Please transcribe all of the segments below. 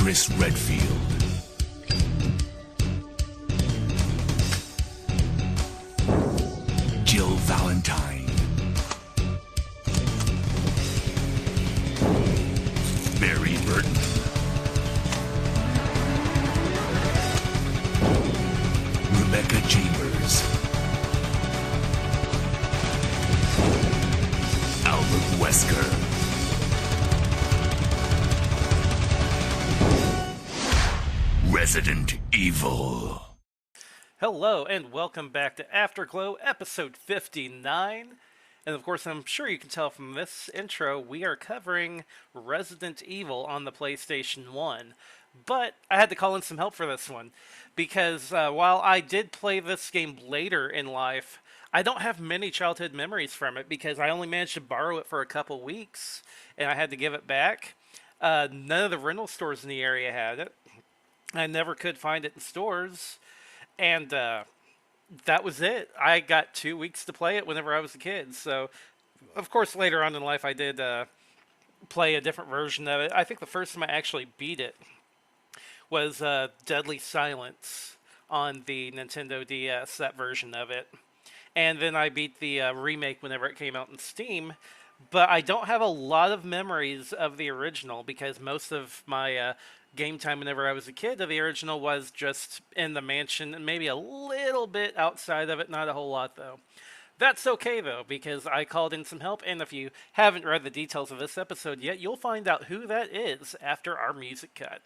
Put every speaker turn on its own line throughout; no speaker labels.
Chris Redfield. Jill Valentine. Barry Burton. Rebecca Chambers. Albert Wesker. Resident Evil.
Hello and welcome back to Afterglow, episode 59. And of course, I'm sure you can tell from this intro, we are covering Resident Evil on the PlayStation 1. But I had to call in some help for this one, because while I did play this game later in life, I don't have many childhood memories from it, because I only managed to borrow it for a couple weeks, and I had to give it back. None of the rental stores in the area had it. I never could find it in stores, and that was it. I got 2 weeks to play it whenever I was a kid. So, of course, later on in life, I did play a different version of it. I think the first time I actually beat it was Deadly Silence on the Nintendo DS, that version of it. And then I beat the remake whenever it came out in Steam. But I don't have a lot of memories of the original, because most of my game time whenever I was a kid of the original was just in the mansion and maybe a little bit outside of it, not a whole lot though. That's okay though, because I called in some help, and if you haven't read the details of this episode yet, you'll find out who that is after our music cut.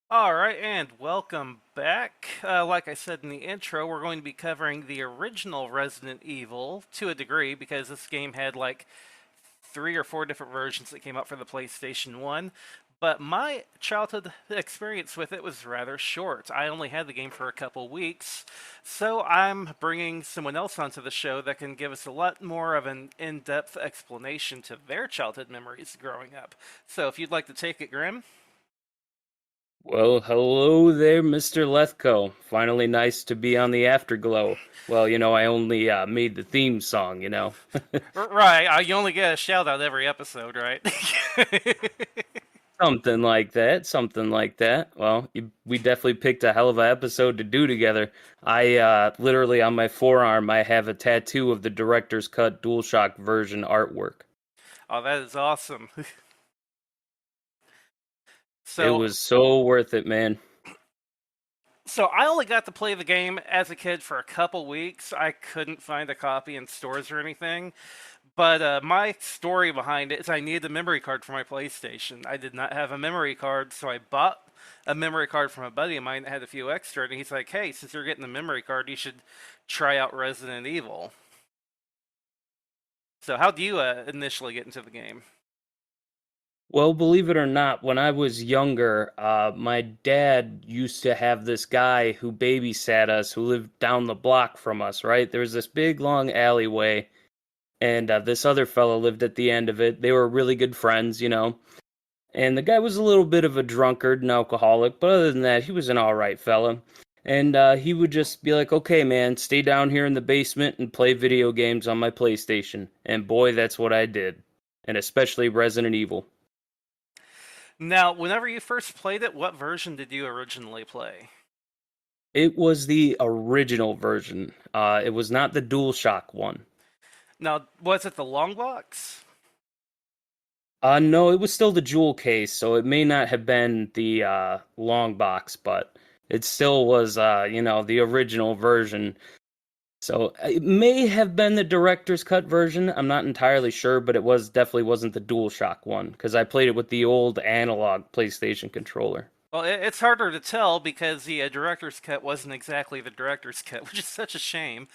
Alright, and welcome back. Like I said in the intro, we're going to be covering the original Resident Evil to a degree, because this game had like 3 or 4 different versions that came out for the PlayStation 1. But my childhood experience with it was rather short. I only had the game for a couple weeks, so I'm bringing someone else onto the show that can give us a lot more of an in-depth explanation to their childhood memories growing up. So if you'd like to take it, Grim.
Well, hello there, Mr. Lethko. Finally nice to be on the Afterglow. Well, I only made the theme song.
Right, you only get a shout out every episode, right?
Something like that. Well, we definitely picked a hell of an episode to do together. I literally on my forearm, I have a tattoo of the director's cut DualShock version artwork.
Oh, that is awesome.
It was so worth it, man.
So I only got to play the game as a kid for a couple weeks. I couldn't find a copy in stores or anything. But my story behind it is I needed a memory card for my PlayStation. I did not have a memory card, so I bought a memory card from a buddy of mine that had a few extra, and he's like, "Hey, since you're getting a memory card, you should try out Resident Evil." So, how do you initially get into the game?
Well, believe it or not, when I was younger, my dad used to have this guy who babysat us, who lived down the block from us, right? There was this big long alleyway, and this other fellow lived at the end of it. They were really good friends, you know. And the guy was a little bit of a drunkard and alcoholic, but other than that, he was an all right fella. And he would just be like, okay, man, stay down here in the basement and play video games on my PlayStation. And boy, that's what I did. And especially Resident Evil.
Now, whenever you first played it, what version did you originally play?
It was the original version. It was not the DualShock one.
Now, was it the long box?
No, it was still the jewel case, so it may not have been the long box, but it still was, the original version. So it may have been the director's cut version. I'm not entirely sure, but it was definitely wasn't the DualShock one because I played it with the old analog PlayStation controller.
Well, it's harder to tell because the director's cut wasn't exactly the director's cut, which is such a shame.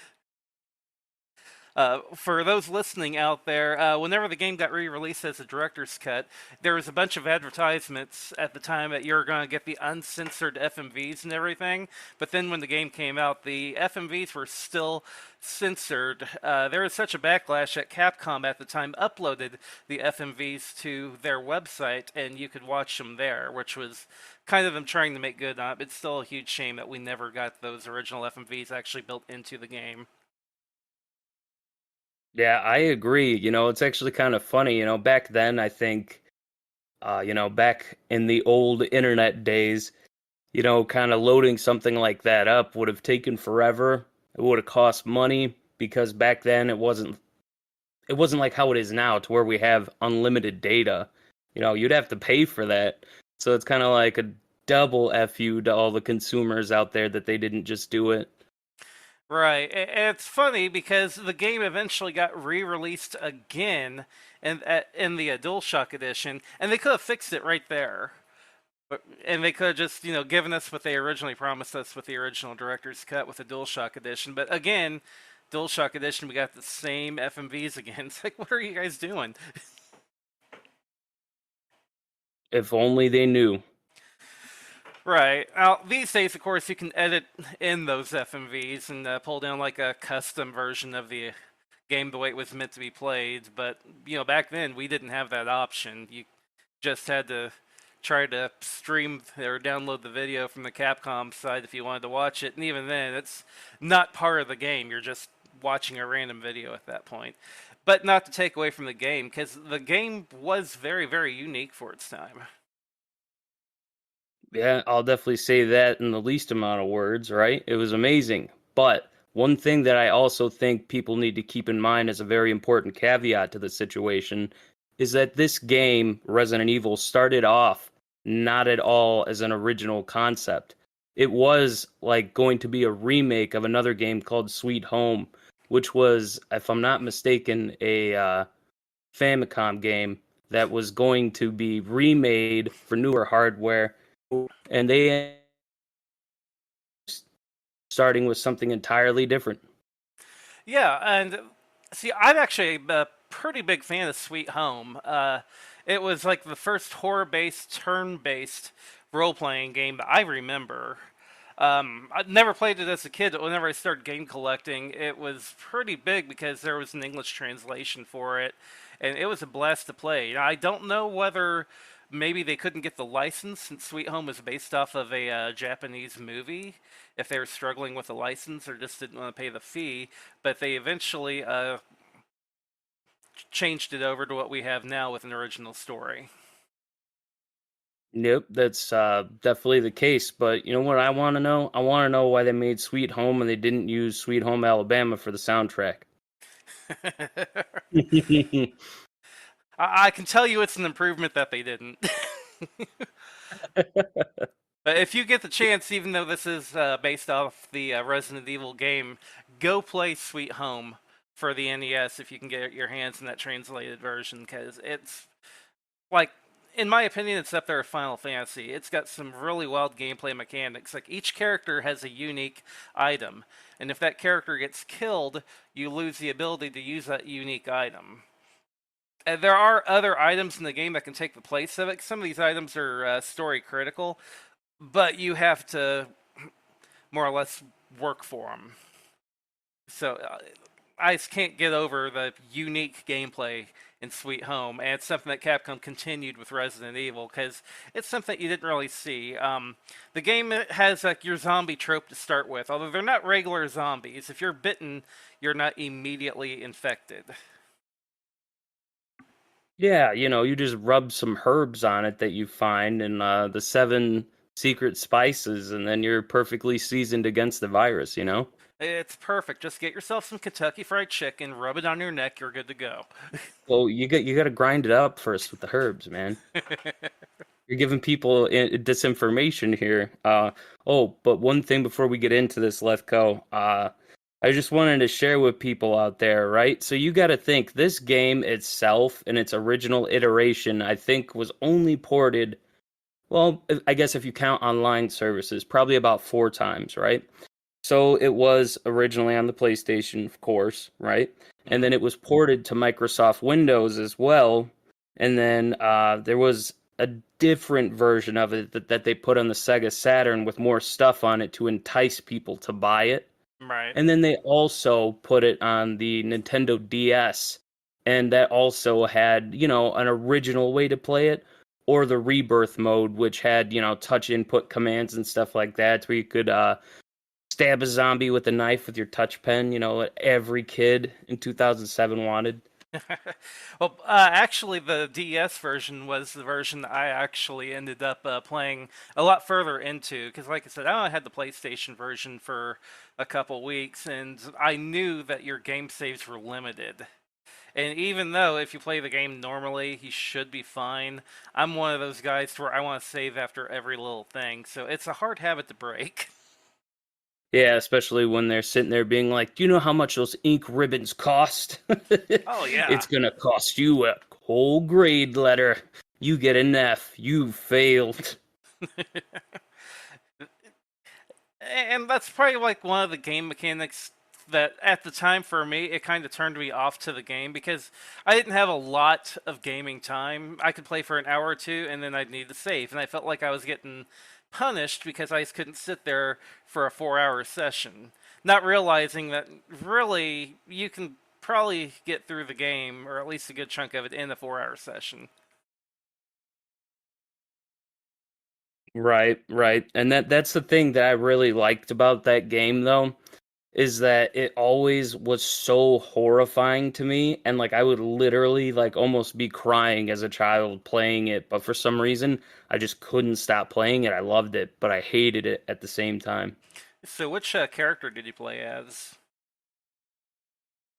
For those listening out there, whenever the game got re-released as a director's cut, there was a bunch of advertisements at the time that you were going to get the uncensored FMVs and everything. But then when the game came out, the FMVs were still censored. There was such a backlash that Capcom at the time uploaded the FMVs to their website, and you could watch them there, which was kind of them trying to make good on it. It's still a huge shame that we never got those original FMVs actually built into the game.
Yeah, I agree. It's actually kind of funny. Back then, I think, back in the old internet days, kind of loading something like that up would have taken forever. It would have cost money because back then it wasn't like how it is now to where we have unlimited data. You'd have to pay for that. So it's kind of like a double FU to all the consumers out there that they didn't just do it.
Right. It's funny because the game eventually got re-released again in the DualShock edition, and they could have fixed it right there. And they could have just, given us what they originally promised us with the original director's cut with the DualShock edition. But again, DualShock edition, we got the same FMVs again. It's like, what are you guys doing?
If only they knew.
Right. Now, these days, of course, you can edit in those FMVs and pull down like a custom version of the game the way it was meant to be played. But, back then, we didn't have that option. You just had to try to stream or download the video from the Capcom side if you wanted to watch it. And even then, it's not part of the game. You're just watching a random video at that point. But not to take away from the game, because the game was very, very unique for its time.
Yeah, I'll definitely say that in the least amount of words, right? It was amazing. But one thing that I also think people need to keep in mind as a very important caveat to the situation is that this game, Resident Evil, started off not at all as an original concept. It was like going to be a remake of another game called Sweet Home, which was, if I'm not mistaken, a Famicom game that was going to be remade for newer hardware, and they starting with something entirely different.
Yeah, and see, I'm actually a pretty big fan of Sweet Home. It was like the first horror-based, turn-based role-playing game that I remember. I never played it as a kid, but whenever I started game collecting, it was pretty big because there was an English translation for it, and it was a blast to play. Now, I don't know whether maybe they couldn't get the license since Sweet Home was based off of a Japanese movie, if they were struggling with the license or just didn't want to pay the fee, but they eventually changed it over to what we have now with an original story.
Yep, that's definitely the case. But you know what I want to know? I want to know why they made Sweet Home and they didn't use Sweet Home Alabama for the soundtrack.
I can tell you it's an improvement that they didn't. But if you get the chance, even though this is based off the Resident Evil game, go play Sweet Home for the NES if you can get your hands in that translated version, because it's like, in my opinion, it's up there with Final Fantasy. It's got some really wild gameplay mechanics. Like, each character has a unique item, and if that character gets killed, you lose the ability to use that unique item. And there are other items in the game that can take the place of it. Some of these items are story critical, but you have to more or less work for them. So I just can't get over the unique gameplay in Sweet Home, and it's something that Capcom continued with Resident Evil because it's something you didn't really see. The game has like your zombie trope to start with, although they're not regular zombies. If you're bitten, you're not immediately infected.
Yeah, you just rub some herbs on it that you find and the seven secret spices, and then you're perfectly seasoned against the virus.
It's perfect. Just get yourself some Kentucky Fried Chicken, rub it on your neck, you're good to go.
Well, you got to grind it up first with the herbs, man. You're giving people disinformation here. Oh, but one thing before we get into this, Lethco, I just wanted to share with people out there, right? So you got to think this game itself, in its original iteration, I think was only ported, well, I guess if you count online services, probably about 4 times, right? So it was originally on the PlayStation, of course, right? And then it was ported to Microsoft Windows as well. And then there was a different version of it that they put on the Sega Saturn with more stuff on it to entice people to buy it.
Right.
And then they also put it on the Nintendo DS, and that also had, an original way to play it, or the Rebirth mode, which had, touch input commands and stuff like that, where you could stab a zombie with a knife with your touch pen, what every kid in 2007 wanted.
Well, actually, the DS version was the version that I actually ended up playing a lot further into because, like I said, I only had the PlayStation version for a couple weeks, and I knew that your game saves were limited. And even though if you play the game normally, you should be fine, I'm one of those guys where I want to save after every little thing, so it's a hard habit to break.
Yeah, especially when they're sitting there being like, do you know how much those ink ribbons cost?
Oh, yeah.
It's gonna cost you a whole grade letter. You get an F. You failed.
And that's probably like one of the game mechanics that at the time for me it kind of turned me off to the game because I didn't have a lot of gaming time. I could play for an hour or two and then I'd need to save, and I felt like I was getting punished because I just couldn't sit there for a 4 hour session, not realizing that really you can probably get through the game or at least a good chunk of it in a 4 hour session.
Right, right. And that's the thing that I really liked about that game though, is that it always was so horrifying to me, and like I would literally like almost be crying as a child playing it, but for some reason I just couldn't stop playing it. I loved it, but I hated it at the same time.
So which character did you play as?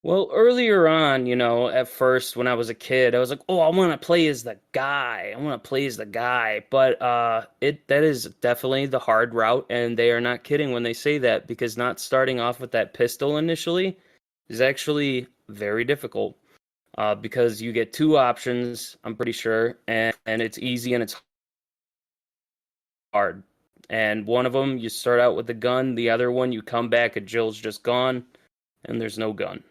Well, earlier on, at first when I was a kid, I was like, "Oh, I want to play as the guy. I want to play as the guy." But that is definitely the hard route, and they are not kidding when they say that, because not starting off with that pistol initially is actually very difficult. Because you get two options, I'm pretty sure, and it's easy and it's hard. And one of them you start out with the gun, the other one you come back and Jill's just gone, and there's no gun.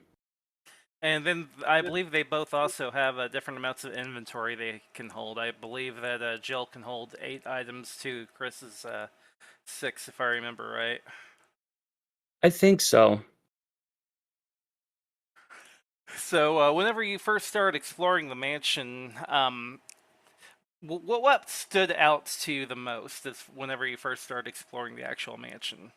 And then I believe they both also have different amounts of inventory they can hold. I believe that Jill can hold 8 items to Chris's 6, if I remember right.
I think so.
So whenever you first started exploring the mansion, what stood out to you the most is whenever you first started exploring the actual mansion?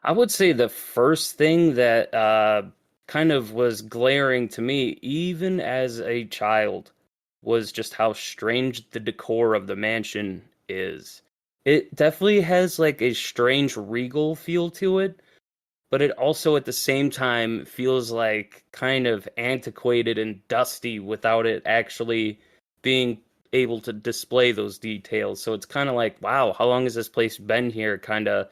I would say the first thing that kind of was glaring to me, even as a child, was just how strange the decor of the mansion is. It definitely has like a strange regal feel to it, but it also at the same time feels like kind of antiquated and dusty without it actually being able to display those details. So it's kind of like, wow, how long has this place been here? Kind of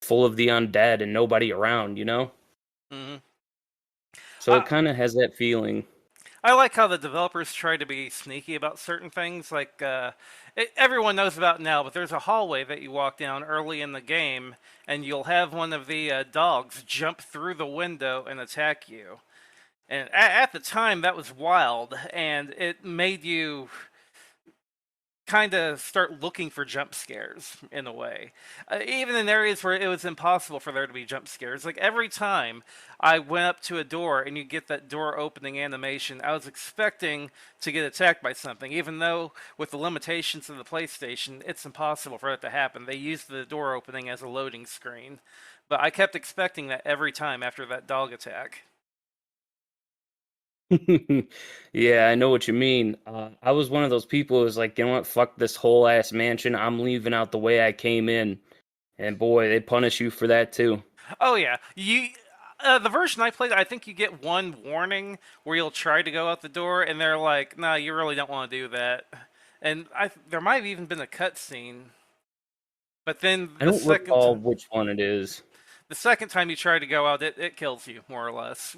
full of the undead and nobody around, you know?
Hmm.
So it kind of has that feeling.
I like how the developers try to be sneaky about certain things. Like, everyone knows about now, but there's a hallway that you walk down early in the game, and you'll have one of the dogs jump through the window and attack you. And at the time, that was wild, and it made you kind of start looking for jump scares in a way. Even in areas where it was impossible for there to be jump scares. Like every time I went up to a door and you get that door opening animation, I was expecting to get attacked by something, even though with the limitations of the PlayStation, it's impossible for that to happen. They use the door opening as a loading screen. But I kept expecting that every time after that dog attack.
Yeah, I know what you mean. I was one of those people who was like, you know what, fuck this whole ass mansion. I'm leaving out the way I came in. And boy, they punish you for that too.
Oh yeah, the version I played, I think you get one warning where you'll try to go out the door, and they're like, "No, you really don't want to do that." And there might have even been a cutscene, but then
I don't recall which one it is.
the second time you try to go out, it kills you more or less.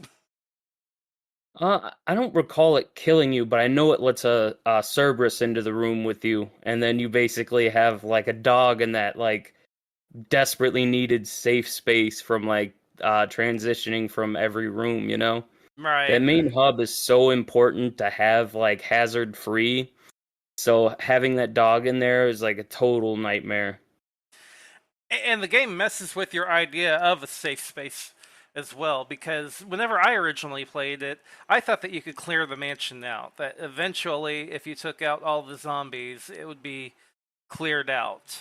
I don't recall it killing you, but I know it lets a Cerberus into the room with you, and then you basically have like a dog in that like desperately needed safe space from like transitioning from every room, you know?
Right.
That main hub is so important to have like hazard free. So having that dog in there is like a total nightmare.
And the game messes with your idea of a safe space as well, because whenever I originally played it, I thought that you could clear the mansion out. That eventually, if you took out all the zombies, it would be cleared out.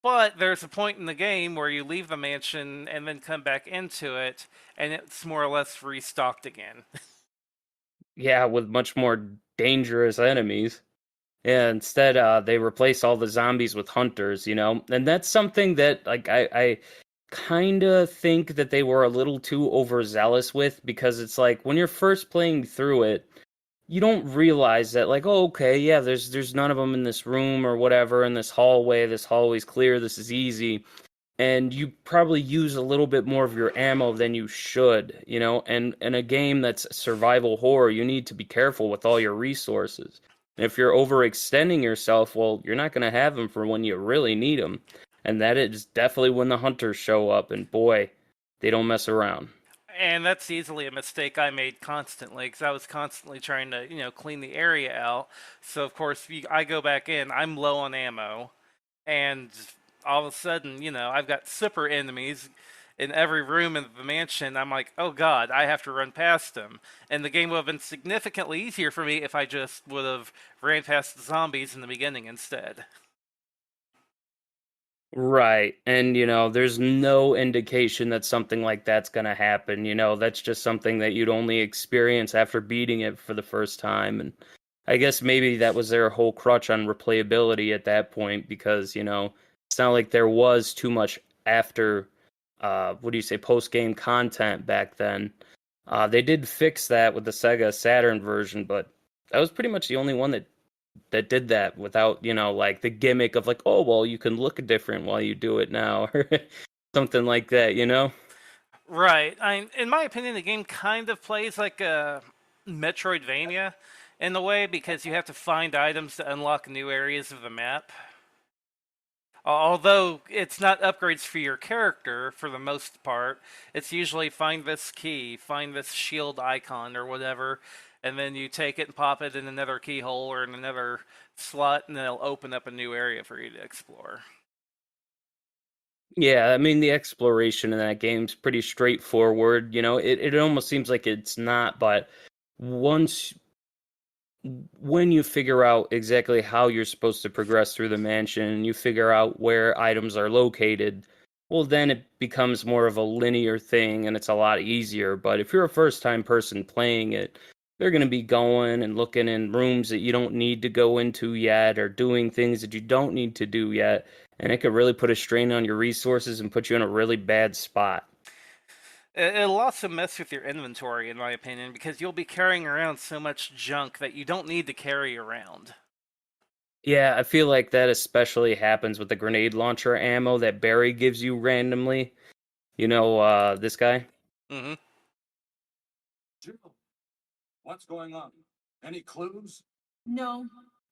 But there's a point in the game where you leave the mansion and then come back into it, and it's more or less restocked again.
Yeah, with much more dangerous enemies. Yeah, instead, they replace all the zombies with hunters, you know? And that's something that, like, I kind of think that they were a little too overzealous with, because it's like, when you're first playing through it, you don't realize that, like, oh, okay, yeah, there's none of them in this room or whatever, in this hallway's clear, this is easy. And you probably use a little bit more of your ammo than you should, you know? And in a game that's survival horror, you need to be careful with all your resources. And if you're overextending yourself, well, you're not going to have them for when you really need them. And that is definitely when the hunters show up, and boy, they don't mess around.
And that's easily a mistake I made constantly, because I was constantly trying to, clean the area out. So, of course, I go back in, I'm low on ammo, and all of a sudden, I've got super enemies in every room in the mansion. I'm like, oh god, I have to run past them. And the game would have been significantly easier for me if I just would have ran past the zombies in the beginning instead.
Right. And, there's no indication that something like that's going to happen. That's just something that you'd only experience after beating it for the first time. And I guess maybe that was their whole crutch on replayability at that point, because, it's not like there was too much after, what do you say, post-game content back then. They did fix that with the Sega Saturn version, but that was pretty much the only one that did that without, like the gimmick of like, oh, well, you can look different while you do it now, or something like that, you know?
Right. In my opinion, the game kind of plays like a Metroidvania in a way, because you have to find items to unlock new areas of the map. Although it's not upgrades for your character for the most part, it's usually find this key, find this shield icon or whatever, and then you take it and pop it in another keyhole or in another slot, and then it'll open up a new area for you to explore.
Yeah, I mean, the exploration in that game's pretty straightforward. It almost seems like it's not, but once when you figure out exactly how you're supposed to progress through the mansion and you figure out where items are located, well, then it becomes more of a linear thing and it's a lot easier. But if you're a first time person playing it, they're going to be going and looking in rooms that you don't need to go into yet, or doing things that you don't need to do yet. And it could really put a strain on your resources and put you in a really bad spot.
It'll also mess with your inventory, in my opinion, because you'll be carrying around so much junk that you don't need to carry around.
Yeah, I feel like that especially happens with the grenade launcher ammo that Barry gives you randomly. You know, this guy?
Hmm.
Jill, what's going on? Any clues?
No,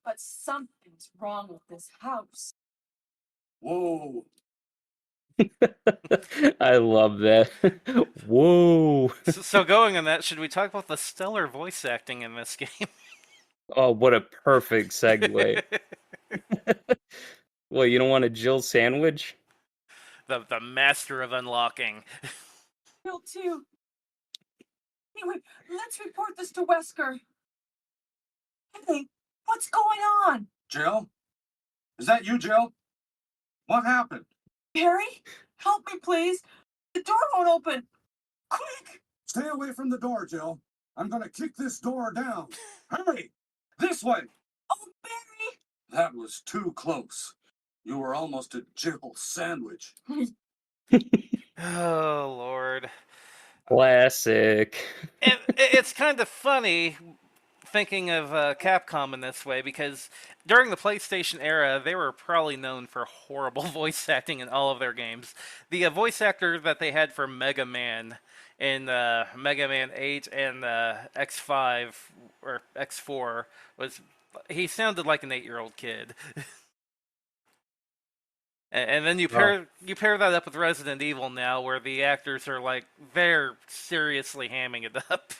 but something's wrong with this house.
Whoa,
I love that. Whoa.
So going on that, should we talk about the stellar voice acting in this game?
Oh, what a perfect segue. Well, you don't want a Jill sandwich?
The master of unlocking.
Bill, too. Anyway, let's report this to Wesker. Hey, what's going on?
Jill? Is that you, Jill? What happened?
Harry, help me, please. The door won't open. Quick!
Stay away from the door, Jill. I'm gonna kick this door down. Hurry! This way!
Oh, Barry!
That was too close. You were almost a Jill sandwich.
Oh Lord.
Classic.
It's kind of funny thinking of Capcom in this way because during the PlayStation era, they were probably known for horrible voice acting in all of their games. The voice actor that they had for Mega Man in Mega Man 8 and X5 or X4 was he sounded like an 8-year-old kid. And then
Oh.
you pair that up with Resident Evil now, where the actors are like they're seriously hamming it up.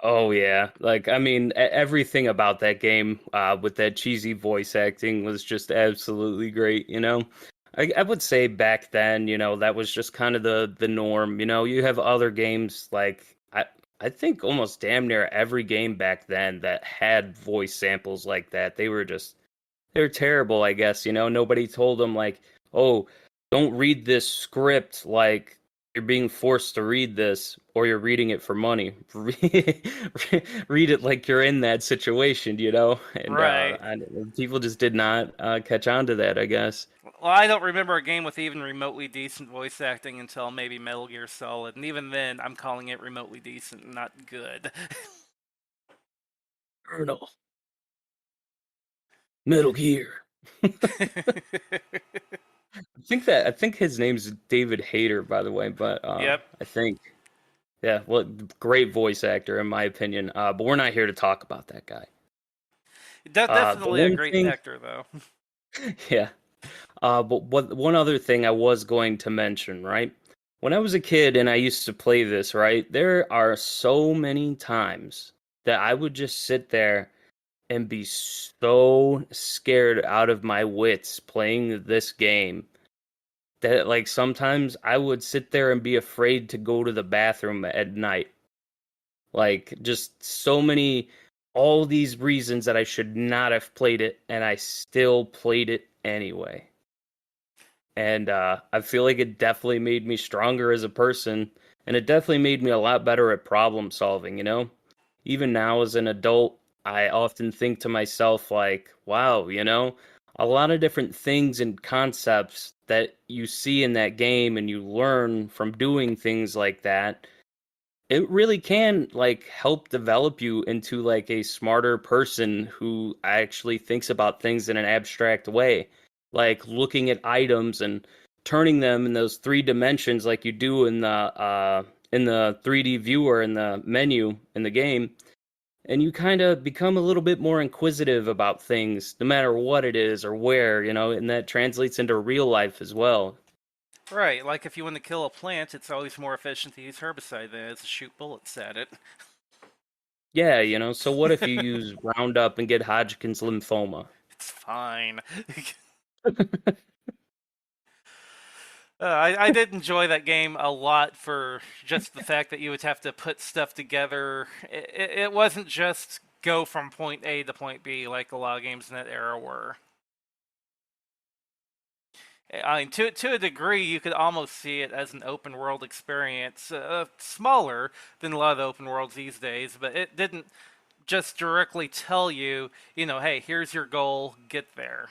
Oh yeah, like I mean, everything about that game, with that cheesy voice acting was just absolutely great. You know, I would say back then, you know, that was just kind of the norm. You know, you have other games like I think almost damn near every game back then that had voice samples like that. They were terrible, I guess. You know, nobody told them like, oh, don't read this script like you're being forced to read this or you're reading it for money. Read it like you're in that situation, you know? And
Right.
people just did not catch on to that, I guess.
Well, I don't remember a game with even remotely decent voice acting until maybe Metal Gear Solid, and even then, I'm calling it remotely decent, not good.
Colonel, Metal Gear. I think his name's David Hayter, by the way, but
Yep.
I think yeah, well, great voice actor in my opinion. But we're not here to talk about that guy. The
Definitely a
one
great
thing,
actor, though.
yeah. But what one other thing I was going to mention, right? When I was a kid and I used to play this, right? There are so many times that I would just sit there and be so scared out of my wits playing this game that like sometimes I would sit there and be afraid to go to the bathroom at night. Like just so many all these reasons that I should not have played it and I still played it anyway. And I feel like it definitely made me stronger as a person, and it definitely made me a lot better at problem solving, you know? Even now as an adult, I often think to myself, like, wow, you know, a lot of different things and concepts that you see in that game and you learn from doing things like that, it really can, like, help develop you into, like, a smarter person who actually thinks about things in an abstract way, like looking at items and turning them in those three dimensions like you do in the 3D viewer in the menu in the game, and you kind of become a little bit more inquisitive about things no matter what it is or where, you know, and that translates into real life as well.
Right, like if you want to kill a plant, it's always more efficient to use herbicide than it is to shoot bullets at it.
Yeah, you know, so what if you use Roundup and get Hodgkin's lymphoma?
It's fine. I did enjoy that game a lot for just the fact that you would have to put stuff together. It wasn't just go from point A to point B like a lot of games in that era were. I mean, to a degree, you could almost see it as an open world experience, smaller than a lot of the open worlds these days, but it didn't just directly tell you, you know, hey, here's your goal, get there.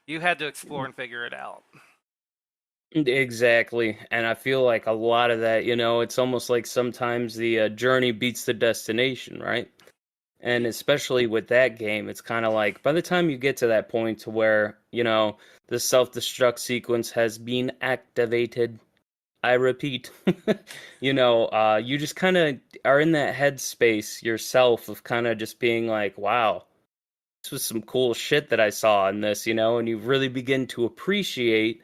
You had to explore and figure it out.
Exactly. And I feel like a lot of that, it's almost like sometimes the journey beats the destination, right? And especially with that game, it's kind of like by the time you get to that point to where, the self-destruct sequence has been activated, I repeat, you just kind of are in that headspace yourself of kind of just being like, wow, this was some cool shit that I saw in this, and you really begin to appreciate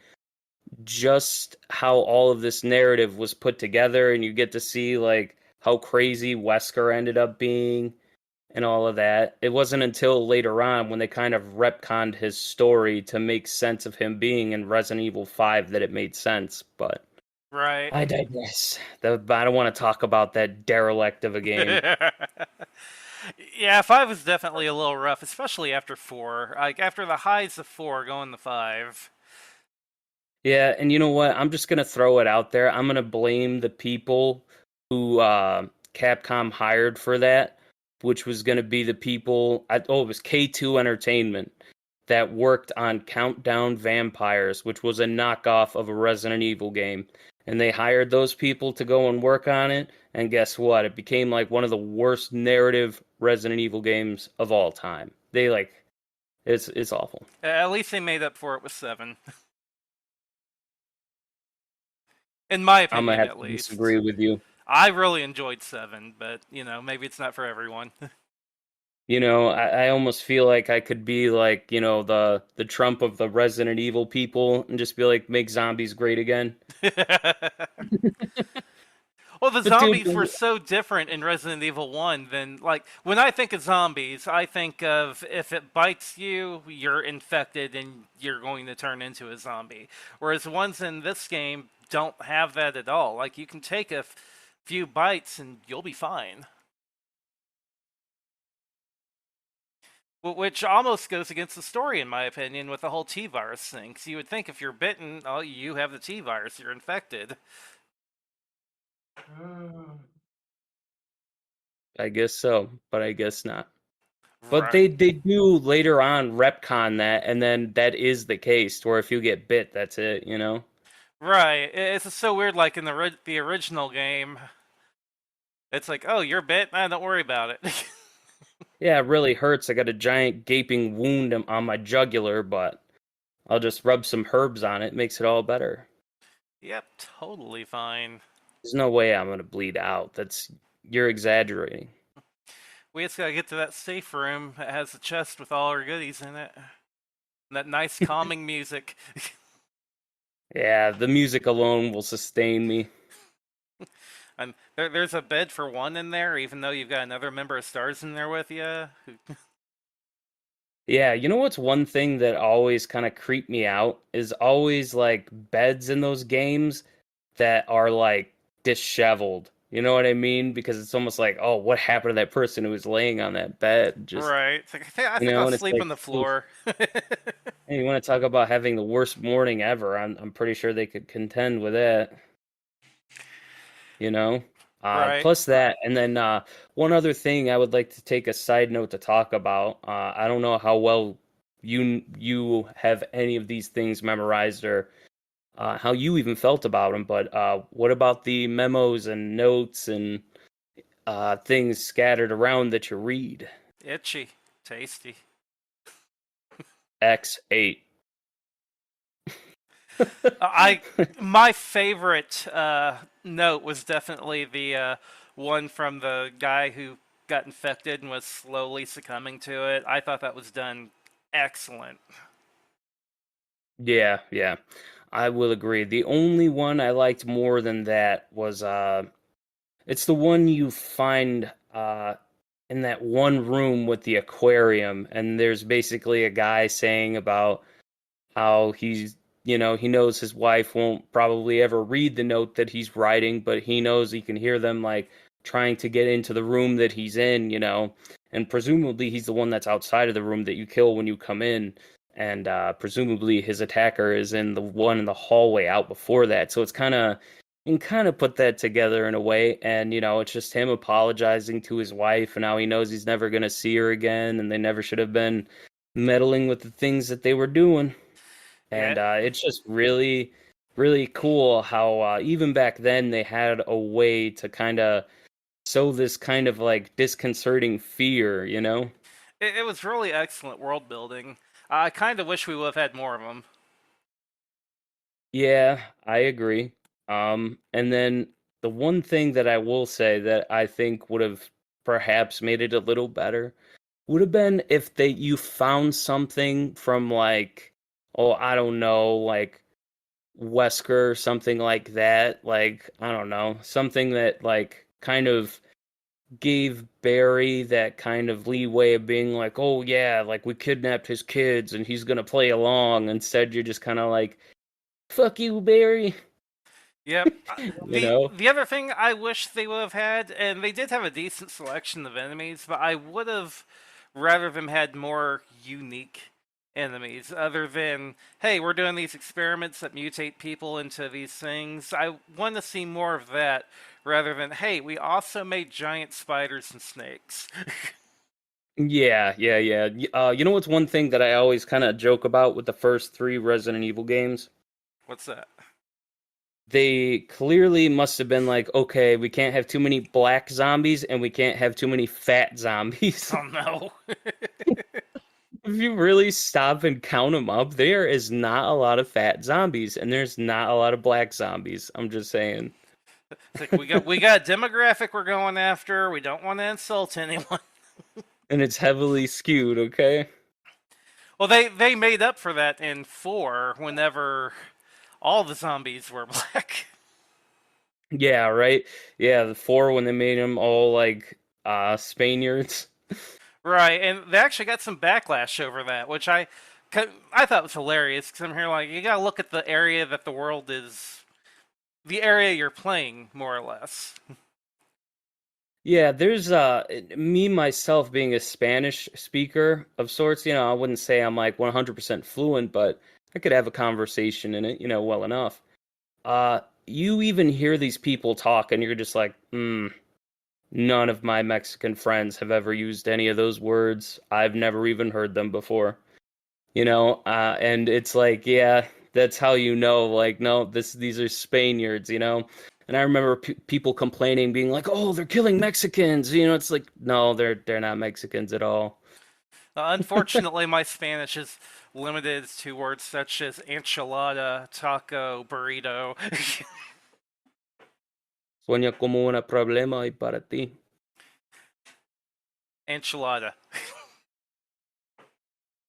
just how all of this narrative was put together, and you get to see like how crazy Wesker ended up being and all of that. It wasn't until later on when they kind of retconned his story to make sense of him being in Resident Evil 5 that it made sense, but
Right.
I digress. I don't want to talk about that derelict of a game.
Yeah, 5 was definitely a little rough, especially after 4. Like, after the highs of 4, going to 5.
Yeah, and you know what? I'm just gonna throw it out there. I'm gonna blame the people who Capcom hired for that, which was gonna be the people. It was K2 Entertainment that worked on Countdown Vampires, which was a knockoff of a Resident Evil game. And they hired those people to go and work on it. And guess what? It became like one of the worst narrative Resident Evil games of all time. It's awful.
At least they made up for it with 7. In my
I'm gonna
opinion,
have
at
to
least.
disagree with you.
I really enjoyed 7, but, maybe it's not for everyone.
I almost feel like I could be like, the Trump of the Resident Evil people and just be like, make zombies great again.
Well, the
But dude,
zombies were so different in Resident Evil 1 than, like, when I think of zombies, I think of if it bites you, you're infected and you're going to turn into a zombie. Whereas the ones in this game don't have that at all. Like, you can take a few bites and you'll be fine. Which almost goes against the story, in my opinion, with the whole T-virus thing. 'Cause you would think if you're bitten, oh, you have the T-virus, you're infected.
I guess so, but I guess not. But
Right.
they do later on retcon that, and then that is the case, where if you get bit, that's it.
Right. It's just so weird, like in the original game, it's like, oh, you're bit? Don't worry about it.
Yeah, it really hurts. I got a giant gaping wound on my jugular, but I'll just rub some herbs on it. Makes it all better.
Yep, totally fine.
There's no way I'm gonna bleed out. You're exaggerating.
We just gotta get to that safe room that has the chest with all our goodies in it. And that nice calming music.
Yeah, the music alone will sustain me.
And there's a bed for one in there, even though you've got another member of STARS in there with you.
Yeah, you know what's one thing that always kind of creeped me out is always like beds in those games that are like disheveled. You know what I mean? Because it's almost like, oh, what happened to that person who was laying on that bed? Just,
Right. It's like, I think I'll
and it's
sleep
like,
on the
oof.
floor.
Hey, you want to talk about having the worst morning ever? I'm pretty sure they could contend with that. You know.
Right.
Plus that, and then one other thing I would like to take a side note to talk about. I don't know how well you have any of these things memorized or how you even felt about them, but what about the memos and notes and things scattered around that you read?
Itchy. Tasty.
X8.
My favorite note was definitely the one from the guy who got infected and was slowly succumbing to it. I thought that was done excellent.
Yeah, yeah. I will agree. The only one I liked more than that was it's the one you find in that one room with the aquarium, and there's basically a guy saying about how he knows his wife won't probably ever read the note that he's writing, but he knows he can hear them like trying to get into the room that he's in, and presumably he's the one that's outside of the room that you kill when you come in, and presumably his attacker is in the one in the hallway out before that. So you can kind of put that together in a way, and it's just him apologizing to his wife, and how he knows he's never going to see her again, and they never should have been meddling with the things that they were doing. And
Yeah.
it's just really, really cool how even back then they had a way to kind of sow this kind of like disconcerting fear, you know?
It was really excellent world building. I kind of wish we would have had more of them.
Yeah, I agree. And then the one thing that I will say that I think would have perhaps made it a little better would have been if you found something from like, oh, I don't know, like Wesker or something like that. Like, I don't know, something that like kind of gave Barry that kind of leeway of being like, oh yeah, like we kidnapped his kids and he's gonna play along. Instead, you're just kind of like, fuck you, Barry.
Yep.
You
The
know?
the other thing I wish they would have had, and they did have a decent selection of enemies, but I would have rather them had more unique enemies other than, hey, we're doing these experiments that mutate people into these things. I want to see more of that rather than, hey, we also made giant spiders and snakes.
Yeah, yeah, yeah. You know what's one thing that I always kind of joke about with the first three Resident Evil games?
What's that?
They clearly must have been like, okay, we can't have too many black zombies and we can't have too many fat zombies.
Oh no.
If you really stop and count them up, there is not a lot of fat zombies and there's not a lot of black zombies. I'm just saying.
It's like we got a demographic we're going after. We don't want to insult anyone.
And it's heavily skewed, okay?
Well, they made up for that in 4 whenever all the zombies were black.
Yeah, right? Yeah, the four when they made them all like Spaniards.
Right, and they actually got some backlash over that, which I thought was hilarious because I'm here like you gotta look at the area that the world is, the area you're playing, more or less.
Yeah, there's me myself being a Spanish speaker of sorts, you know, I wouldn't say I'm like 100% fluent, but I could have a conversation in it, you know, well enough. You even hear these people talk and you're just like, none of my Mexican friends have ever used any of those words. I've never even heard them before. You know, and it's like, yeah, that's how you know, like, no, these are Spaniards, you know. And I remember people complaining, being like, "Oh, they're killing Mexicans," you know. It's like, no, they're not Mexicans at all.
Unfortunately, my Spanish is limited to words such as enchilada, taco, burrito.
Sueña como un problema y para ti.
Enchilada.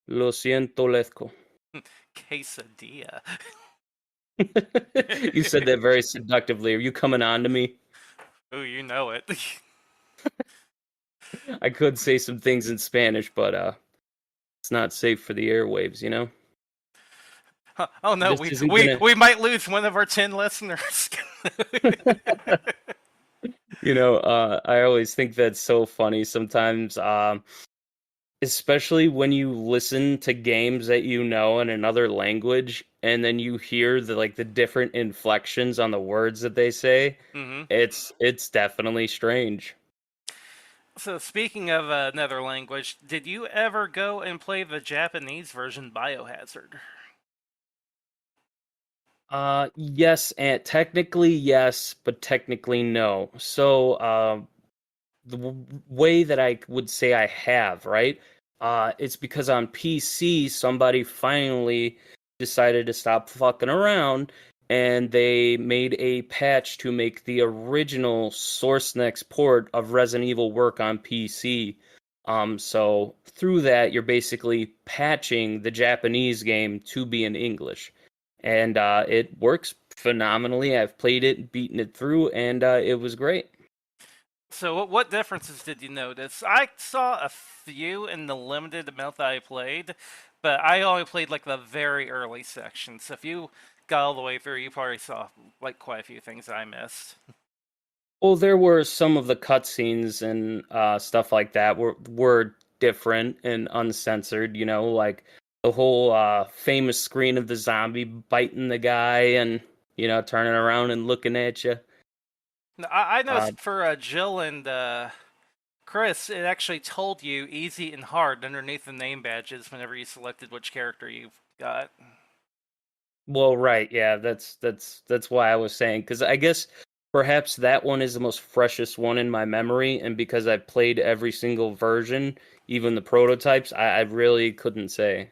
Lo siento, Lezco.
Quesadilla.
You said that very seductively. Are you coming on to me?
Oh, you know it.
I could say some things in Spanish, but it's not safe for the airwaves, you know?
Oh no,
This
we,
isn't
we
gonna
we might lose one of our 10 listeners.
You know, I always think that's so funny sometimes, especially when you listen to games that you know in another language, and then you hear the different inflections on the words that they say.
hmm
It's definitely strange.
So speaking of another language, did you ever go and play the Japanese version Biohazard?
Yes, and technically yes, but technically no. So, the way that I would say I have, right? It's because on PC somebody finally decided to stop fucking around and they made a patch to make the original Source Next port of Resident Evil work on PC. So through that you're basically patching the Japanese game to be in English. And it works phenomenally. I've played it, beaten it through, and it was great.
So what differences did you notice? I saw a few in the limited amount that I played, but I only played like the very early section. So if you got all the way through, you probably saw like quite a few things I missed.
Well, there were some of the cutscenes and stuff like that were different and uncensored. You know, like the whole famous screen of the zombie biting the guy and turning around and looking at you.
No, I
Uh,
noticed for Jill and Chris, it actually told you easy and hard underneath the name badges whenever you selected which character you've got.
Well, right, yeah, that's why I was saying, because I guess perhaps that one is the most freshest one in my memory, and because I played every single version, even the prototypes, I really couldn't say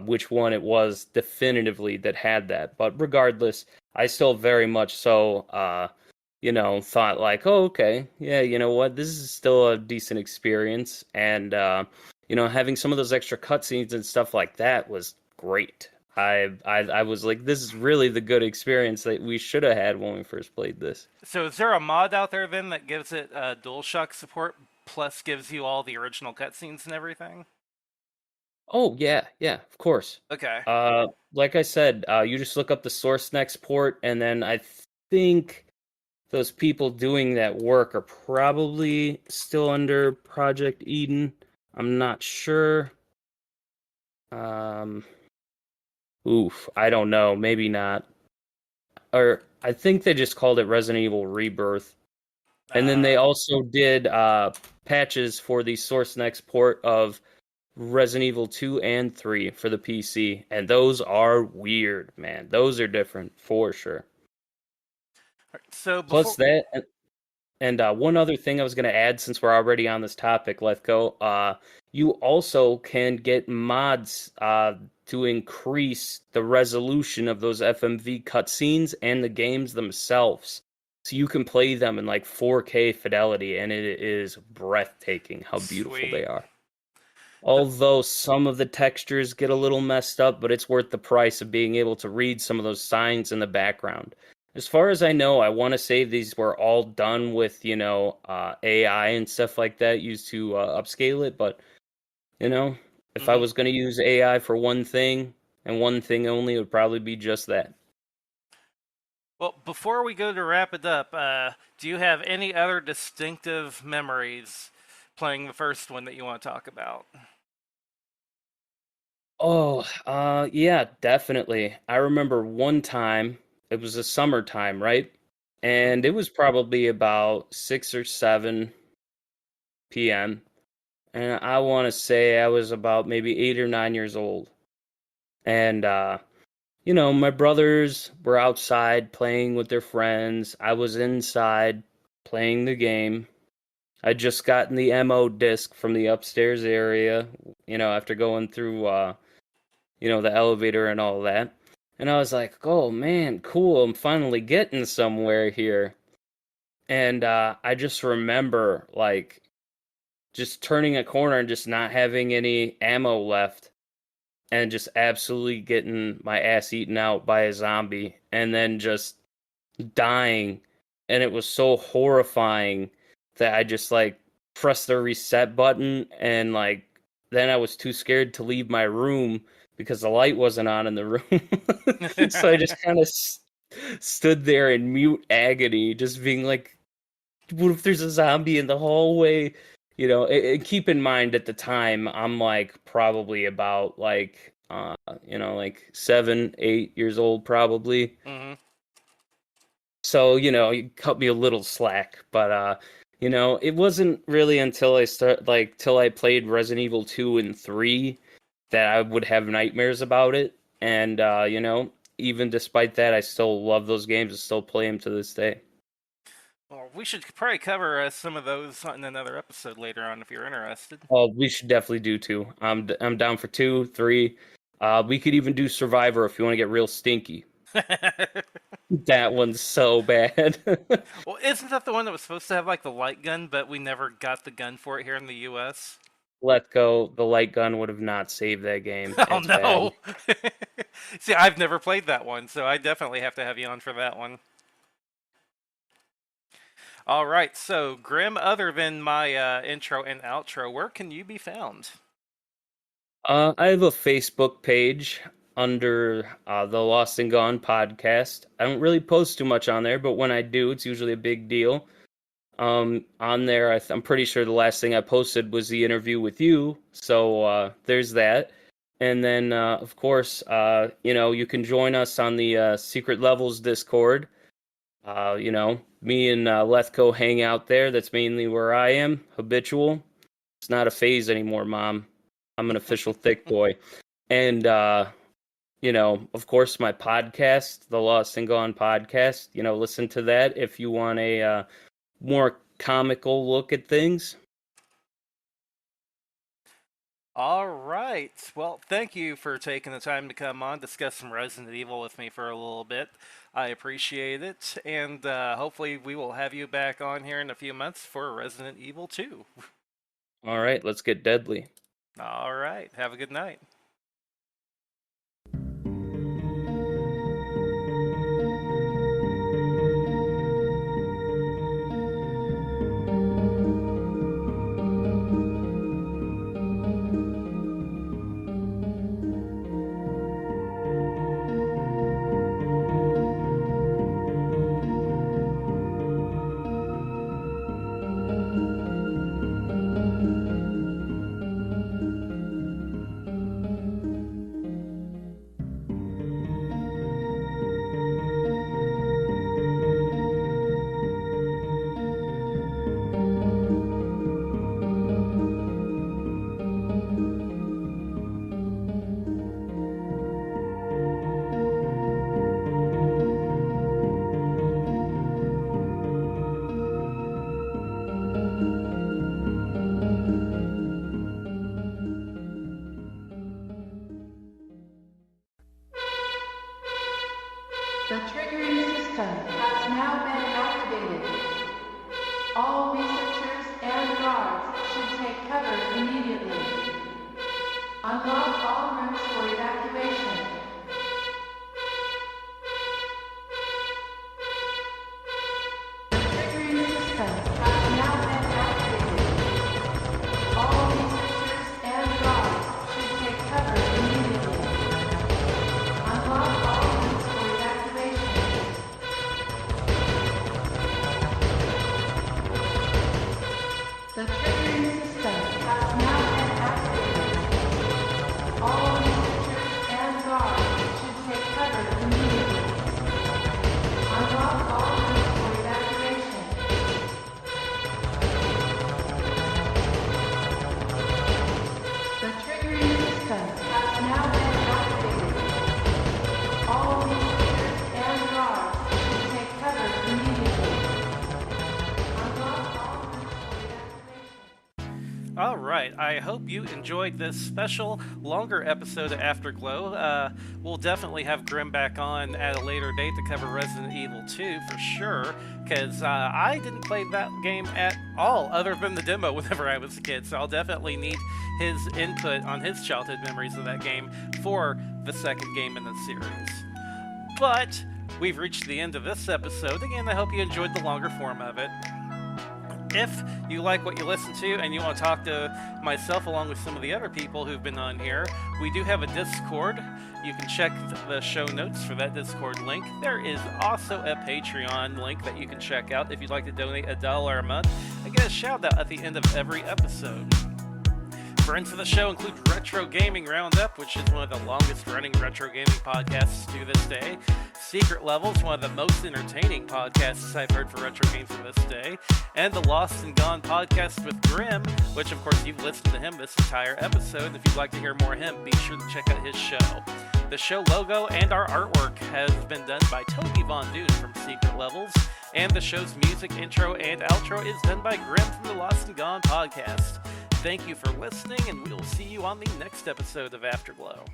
which one it was definitively that had that. But regardless, I still very much so, thought like, oh, okay, yeah, you know what, this is still a decent experience, and having some of those extra cutscenes and stuff like that was great. I was like, this is really the good experience that we should have had when we first played this.
So is there a mod out there then that gives it DualShock support plus gives you all the original cutscenes and everything?
Oh yeah, of course.
Okay.
Like I said, you just look up the source next port, and then I think those people doing that work are probably still under Project Eden. I'm not sure. Um, I don't know. Maybe not. Or I think they just called it Resident Evil Rebirth. And then they also did patches for the Source Next port of Resident Evil 2 and 3 for the PC. And those are weird, man. Those are different for sure.
So before...
Plus that, and one other thing I was going to add, since we're already on this topic, let's go. You also can get mods to increase the resolution of those FMV cutscenes and the games themselves. So you can play them in like 4K fidelity, and it is breathtaking how beautiful
Sweet.
they are. Although some of the textures get a little messed up, but it's worth the price of being able to read some of those signs in the background. As far as I know, I want to say these were all done with, AI and stuff like that used to upscale it. But, if I was going to use AI for one thing and one thing only, it would probably be just that.
Well, before we go to wrap it up, do you have any other distinctive memories playing the first one that you want to talk about?
Oh, yeah, definitely. I remember one time, it was a summertime, right? And it was probably about 6 or 7 p.m. And I want to say I was about maybe 8 or 9 years old. And, my brothers were outside playing with their friends. I was inside playing the game. I'd just gotten the MO disc from the upstairs area, after going through, the elevator and all that. And I was like, oh man, cool, I'm finally getting somewhere here. And I just remember, like, just turning a corner and just not having any ammo left. And just absolutely getting my ass eaten out by a zombie. And then just dying. And it was so horrifying that I just, like, pressed the reset button. And, like, then I was too scared to leave my room because the light wasn't on in the room. So I just kind of stood there in mute agony, just being like, what if there's a zombie in the hallway? Keep in mind at the time, I'm like probably about like, like 7, 8 years old probably.
Mm-hmm.
So, you cut me a little slack, but, it wasn't really until till I played Resident Evil 2 and 3 that I would have nightmares about it. And, even despite that, I still love those games and still play them to this day.
Well, we should probably cover some of those in another episode later on if you're interested.
Oh, we should definitely do 2. I'm down for 2, 3. We could even do Survivor if you want to get real stinky. That one's so bad.
Well, isn't that the one that was supposed to have like the light gun, but we never got the gun for it here in the U.S.?
Let go. The light gun would have not saved that game.
Oh
It's
no!
bad.
See, I've never played that one, so I definitely have to have you on for that one. All right, so Grim, other than my intro and outro, where can you be found?
I have a Facebook page under the Lost and Gone podcast. I don't really post too much on there, but when I do, it's usually a big deal. On there, I'm pretty sure the last thing I posted was the interview with you, so there's that. And then, of course, you can join us on the Secret Levels Discord. Me and Lethco hang out there. That's mainly where I am, habitual. It's not a phase anymore, Mom. I'm an official thick boy. And, of course, my podcast, the Lost and Gone podcast. Listen to that if you want a more comical look at things.
All right. Well, thank you for taking the time to come on, discuss some Resident Evil with me for a little bit. I appreciate it, and hopefully we will have you back on here in a few months for Resident Evil 2.
All right, let's get deadly.
All right. Have a good night.
The triggering system has now been activated. All researchers and guards should take cover immediately. Unlock all rooms for evacuation. The triggering system has now been activated. All researchers and guards should take cover immediately. Unlock all rooms for evacuation. The triggering system has now been activated. All researchers and guards should take cover immediately. Unlock all rooms for evacuation. The triggering system has now been activated. All researchers and guards should take cover immediately. Unlock all rooms for evacuation.
All right. I hope you enjoyed this special, longer episode of Afterglow. We'll definitely have Grim back on at a later date to cover Resident Evil 2 for sure, because I didn't play that game at all, other than the demo whenever I was a kid, so I'll definitely need his input on his childhood memories of that game for the second game in the series. But we've reached the end of this episode. Again, I hope you enjoyed the longer form of it. If you like what you listen to and you want to talk to myself along with some of the other people who've been on here, we do have a Discord. You can check the show notes for that Discord link. There is also a Patreon link that you can check out if you'd like to donate $1 a month. I get a shout out at the end of every episode. Friends of the show include Retro Gaming Roundup, which is one of the longest running retro gaming podcasts to this day. Secret Levels, one of the most entertaining podcasts I've heard for retro games to this day. And the Lost and Gone podcast with Grim, which of course you've listened to him this entire episode. If you'd like to hear more of him, be sure to check out his show. The show logo and our artwork has been done by TobyVonDoom from Secret Levels. And the show's music intro and outro is done by Grim from the Lost and Gone podcast. Thank you for listening, and we will see you on the next episode of Afterglow.